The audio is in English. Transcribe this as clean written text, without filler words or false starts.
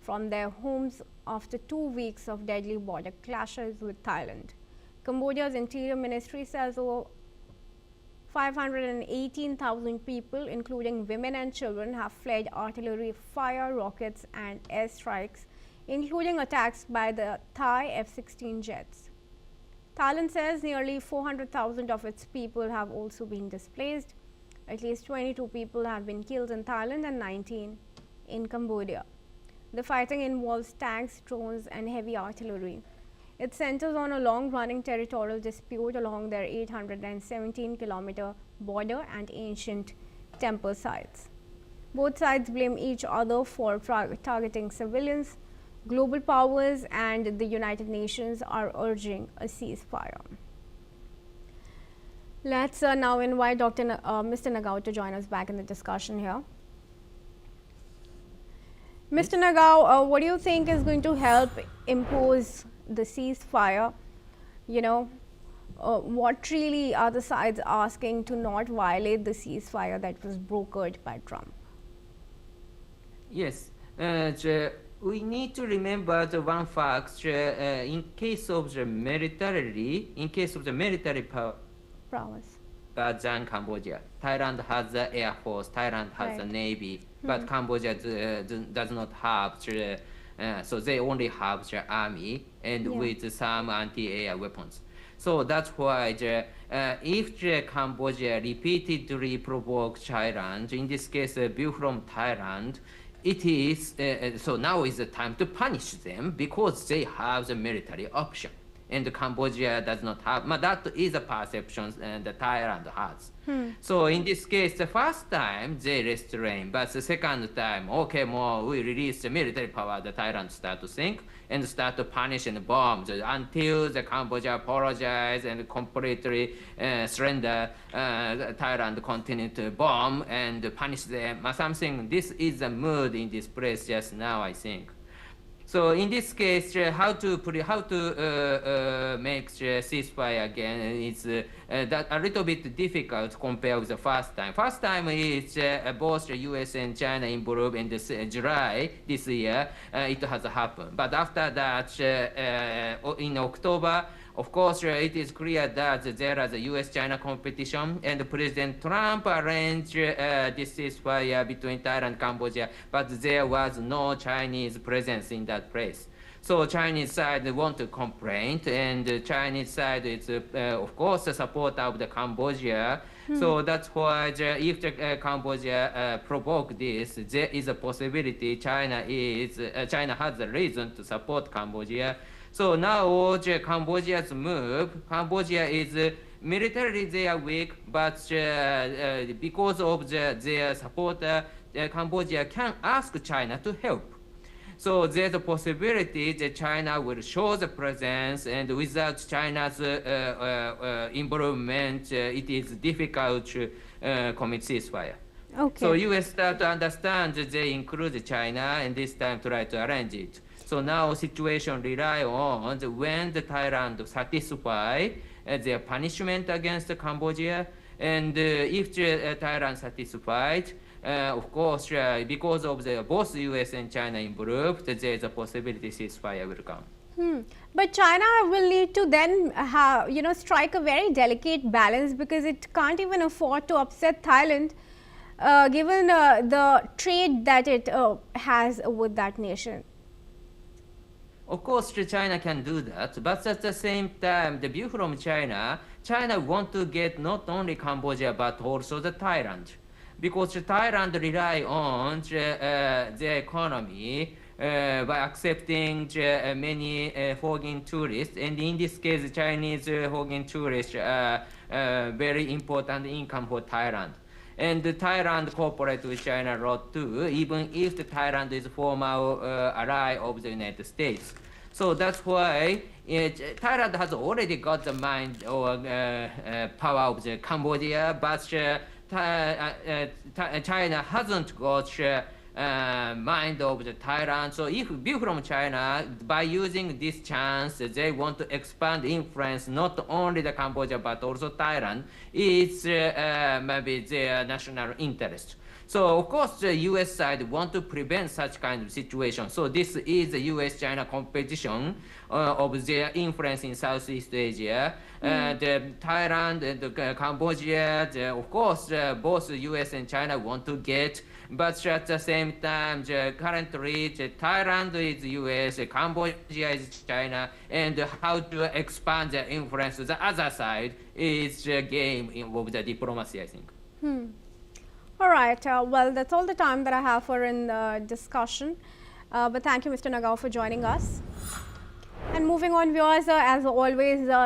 from their homes after 2 weeks of deadly border clashes with Thailand. Cambodia's Interior Ministry says over 518,000 people, including women and children, have fled artillery fire, rockets and airstrikes, including attacks by the Thai F-16 jets. Thailand says nearly 400,000 of its people have also been displaced. At least 22 people have been killed in Thailand and 19 in Cambodia. The fighting involves tanks, drones and heavy artillery. It centers on a long-running territorial dispute along their 817-kilometer border and ancient temple sites. Both sides blame each other for targeting civilians. Global powers and the United Nations are urging a ceasefire. Let's now invite Mr. Nagao to join us back in the discussion here. Mr. Nagao, what do you think is going to help impose the ceasefire? What really are the sides asking to not violate the ceasefire that was brokered by Trump? Yes, we need to remember the one fact, in case of the military power Prowess. than Cambodia. Thailand has the Air Force, Thailand has the Navy, but Cambodia does not have the, so they only have the army and with some anti-air weapons. So that's why if Cambodia repeatedly provokes Thailand, in this case a view from Thailand, it is, so now is the time to punish them because they have the military option. And Cambodia does not have, but that is a perception that Thailand has. So in this case, the first time they restrain, but the second time, okay, more we release the military power, the Thailand start to think and start to punish and bomb until the Cambodia apologize and completely surrender. Thailand continue to bomb and punish them. Something. This is the mood in this place just now, I think. So in this case, how to make ceasefire again is that a little bit difficult compared with the first time. First time is both the U.S. and China involved in this July this year. It has happened, but after that, in October. Of course, it is clear that there is a U.S.-China competition, and President Trump arranged this ceasefire between Thailand and Cambodia, but there was no Chinese presence in that place. So Chinese side want to complain, and the Chinese side is, of course, the support of the Cambodia. So that's why if Cambodia provoke this, there is a possibility China has a reason to support Cambodia. So now Cambodia's move, Cambodia is militarily they are weak, but because of their support, Cambodia can ask China to help. So there's a possibility that China will show the presence, and without China's involvement, it is difficult to commit ceasefire. Okay. So U.S. start to understand that they include China, and this time try to arrange it. So now situation rely on when the Thailand satisfy their punishment against Cambodia, and if Thailand satisfied, of course, because of both U.S. and China involved, there is a possibility ceasefire will come. But China will need to then strike a very delicate balance, because it can't even afford to upset Thailand, given the trade that it has with that nation. Of course, China can do that, but at the same time, the view from China want to get not only Cambodia but also the Thailand, because Thailand rely on their economy by accepting many foreign tourists, and in this case, Chinese foreign tourists are very important income for Thailand. And Thailand cooperate with China a lot too, even if the Thailand is former ally of the United States. So that's why Thailand has already got the mind or power of the Cambodia, but China hasn't got mind of the Thailand. So if view from China, by using this chance, they want to expand influence not only the Cambodia but also Thailand. It's maybe their national interest. So of course the US side want to prevent such kind of situation. So this is the US-China competition of their influence in Southeast Asia. The Thailand and Cambodia, of course, both the US and China want to get, but at the same time, currently Thailand is US, Cambodia is China, and how to expand their influence to the other side is the game of the diplomacy, I think. All right. Well, that's all the time that I have for in the discussion. But thank you, Mr. Nagao, for joining us. And moving on, viewers, as always,